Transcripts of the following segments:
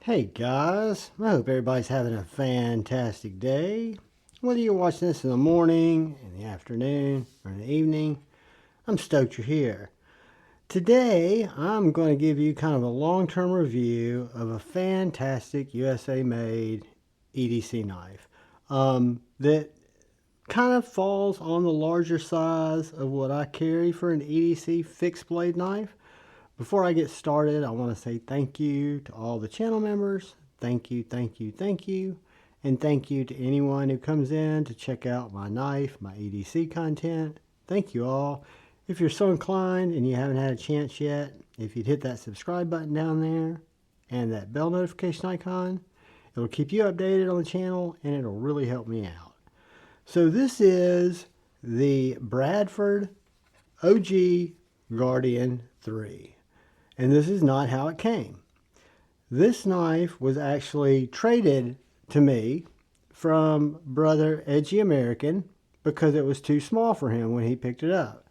Hey guys, I hope everybody's having a fantastic day. Whether you're watching this in the morning, in the afternoon, or in the evening, I'm stoked you're here. Today, I'm going to give you kind of a long-term review of a fantastic USA-made EDC knife that kind of falls on the larger size of what I carry for an EDC fixed blade knife. Before I get started, I want to say thank you to all the channel members. Thank you, thank you, thank you. And thank you to anyone who comes in to check out my knife, my EDC content. Thank you all. If you're so inclined and you haven't had a chance yet, if you'd hit that subscribe button down there and that bell notification icon, it'll keep you updated on the channel and it'll really help me out. So this is the Bradford OG Guardian 3. And this is not how it came. This knife was actually traded to me from brother Edgy American because it was too small for him when he picked it up.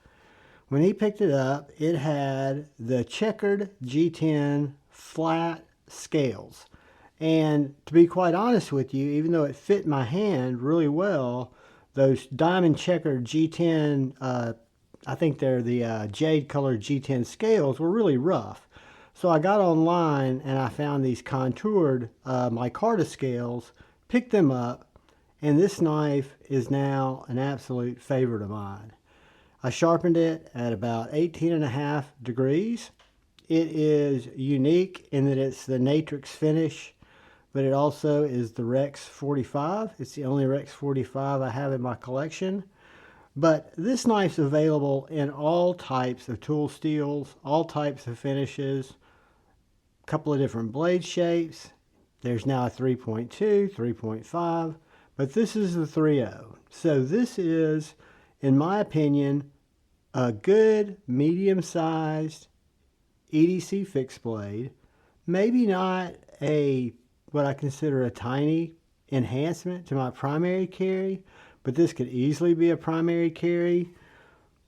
When he picked it up, it had the checkered G10 flat scales. And to be quite honest with you, even though it fit my hand really well, those diamond checkered G10 I think they're the jade colored G10 scales were really rough. So I got online and I found these contoured micarta scales, picked them up, and this knife is now an absolute favorite of mine. I sharpened it at about 18.5 degrees. It is unique in that it's the Natrix finish, but it also is the Rex45. It's the only Rex45 I have in my collection. But this knife's available in all types of tool steels, all types of finishes, a couple of different blade shapes. There's now a 3.2, 3.5, but this is the 3.0. So this is, in my opinion, a good medium-sized EDC fixed blade. Maybe not what I consider a tiny enhancement to my primary carry, but this could easily be a primary carry.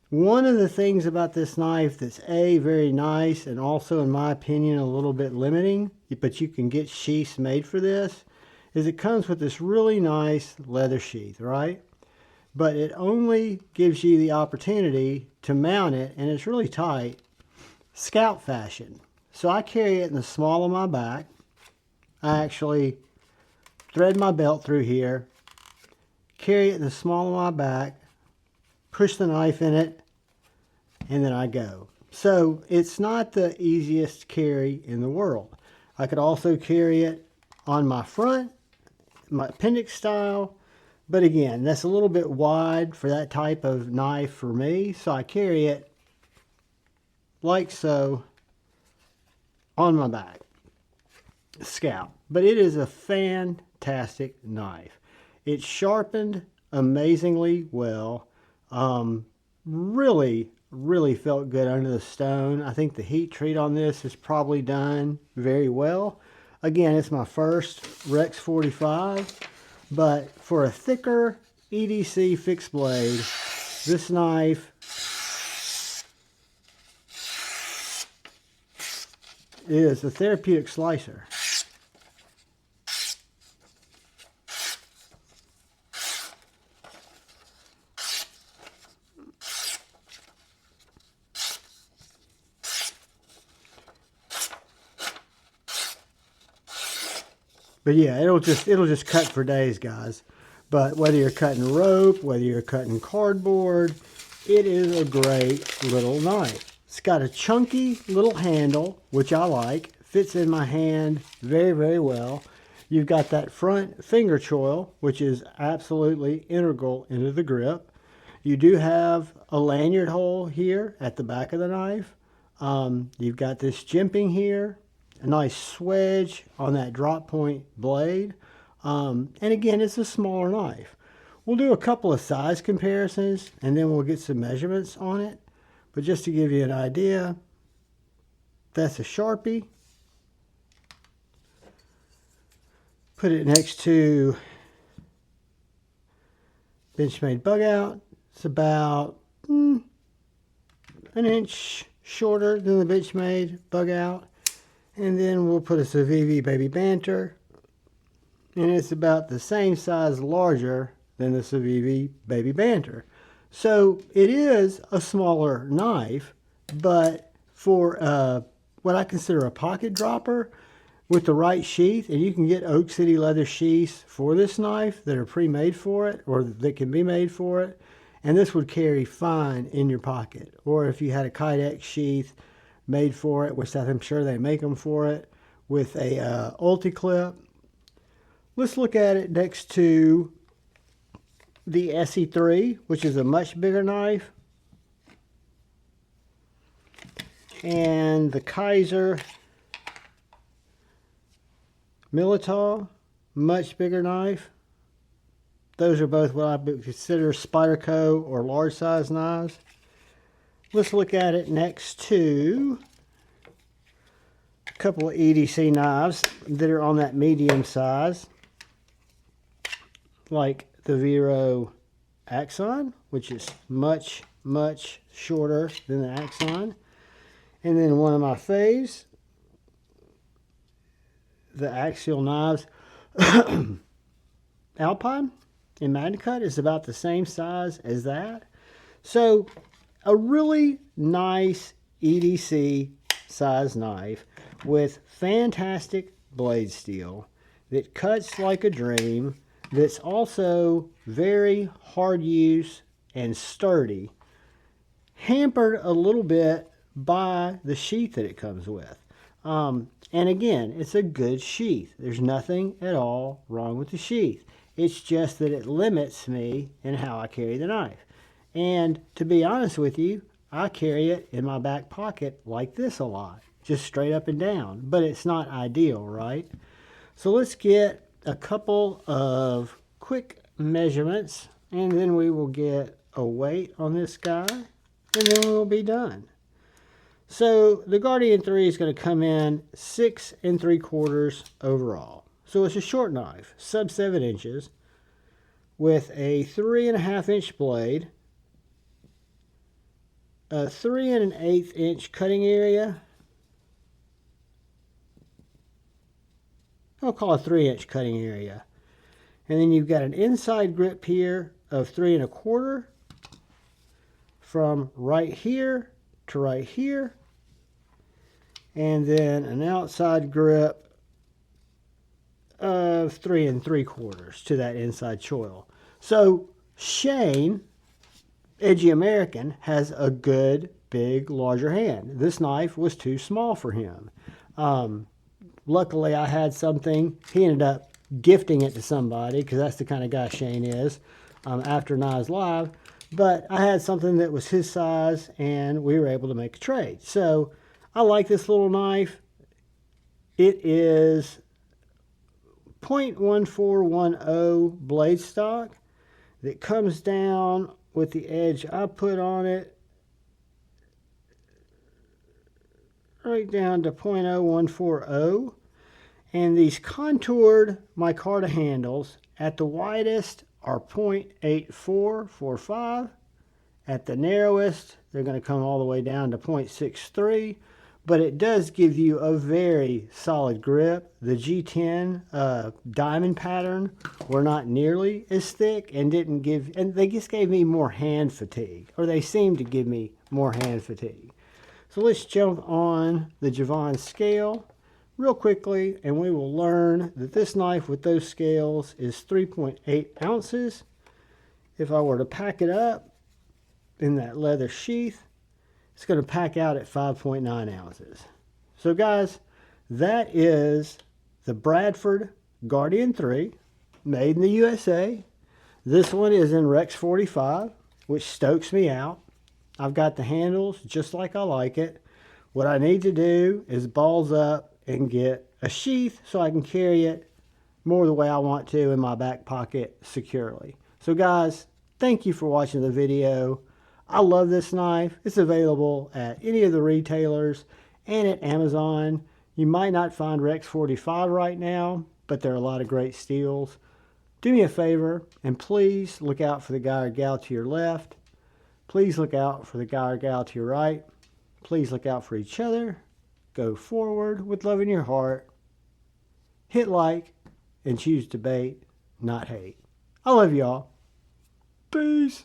One of the things about this knife that's very nice and also in my opinion a little bit limiting, but you can get sheaths made for this, is it comes with this really nice leather sheath, right? But it only gives you the opportunity to mount it, and it's really tight, scout fashion. So I carry it in the small of my back. I actually thread my belt through here, carry it in the small of my back, push the knife in it, and then I go. So it's not the easiest carry in the world. I could also carry it on my front, my appendix style, but again, that's a little bit wide for that type of knife for me, so I carry it like so on my back, scout. But it is a fantastic knife. It's sharpened amazingly well. Really felt good under the stone. I think the heat treat on this is probably done very well. Again, it's my first Rex45, but for a thicker EDC fixed blade, this knife is a therapeutic slicer. But yeah, it'll just cut for days, guys. But whether you're cutting rope, whether you're cutting cardboard, it is a great little knife. It's got a chunky little handle, which I like. Fits in my hand very, very well. You've got that front finger choil, which is absolutely integral into the grip. You do have a lanyard hole here at the back of the knife. You've got this jimping here. A nice swedge on that drop point blade. And again, it's a smaller knife. We'll do a couple of size comparisons and then we'll get some measurements on it. But just to give you an idea, that's a Sharpie. Put it next to Benchmade Bug Out. It's about an inch shorter than the Benchmade Bug Out. And then we'll put a Civivi Baby Banter. And it's about the same size larger than the Civivi Baby Banter. So it is a smaller knife, but for what I consider a pocket dropper with the right sheath, and you can get Oak City leather sheaths for this knife that are pre-made for it, or that can be made for it, and this would carry fine in your pocket. Or if you had a Kydex sheath made for it, which I'm sure they make them for it, with a ulti-clip. Let's look at it next to the SE3, which is a much bigger knife, and the Kaiser Militaw, much bigger knife. Those are both what I would consider Spyderco or large size knives. Let's look at it next to a couple of EDC knives that are on that medium size, like the Vero Axon, which is much, much shorter than the Axon. And then one of my faves, the Axial knives. Alpine in MagnaCut is about the same size as that. So a really nice EDC size knife with fantastic blade steel that cuts like a dream, that's also very hard use and sturdy, hampered a little bit by the sheath that it comes with. And again, it's a good sheath. There's nothing at all wrong with the sheath. It's just that it limits me in how I carry the knife. And to be honest with you, I carry it in my back pocket like this a lot, just straight up and down. But it's not ideal, right? So let's get a couple of quick measurements, and then we will get a weight on this guy, and then we'll be done. So the Guardian 3 is going to come in 6 3/4 overall. So it's a short knife, sub 7 inches, with a 3.5 inch blade, a 3 1/8 inch cutting area. I'll call it a 3 inch cutting area. And then you've got an inside grip here of 3 1/4 from right here to right here, and then an outside grip of 3 3/4 to that inside choil. So Shane, Edgy American, has a good, big, larger hand. This knife was too small for him. Luckily, I had something. He ended up gifting it to somebody, because that's the kind of guy Shane is, after Knives Live. But I had something that was his size, and we were able to make a trade. So I like this little knife. It is 0.1410 blade stock that comes down with the edge I put on it right down to 0.0140. And these contoured micarta handles at the widest are 0.8445. At the narrowest, they're going to come all the way down to 0.63. But it does give you a very solid grip. The G10 diamond pattern were not nearly as thick, and they just gave me more hand fatigue, or they seemed to give me more hand fatigue. So let's jump on the Javon scale real quickly, and we will learn that this knife with those scales is 3.8 ounces. If I were to pack it up in that leather sheath, it's going to pack out at 5.9 ounces. So guys, that is the Bradford Guardian 3, made in the USA. This one is in Rex45, which stokes me out. I've got the handles just like I like it. What I need to do is balls up and get a sheath so I can carry it more the way I want to in my back pocket securely. So guys, thank you for watching the video. I love this knife. It's available at any of the retailers and at Amazon. You might not find Rex45 right now, but there are a lot of great steals. Do me a favor, and please look out for the guy or gal to your left. Please look out for the guy or gal to your right. Please look out for each other. go forward with love in your heart. Hit like and choose debate, not hate. I love y'all. Peace.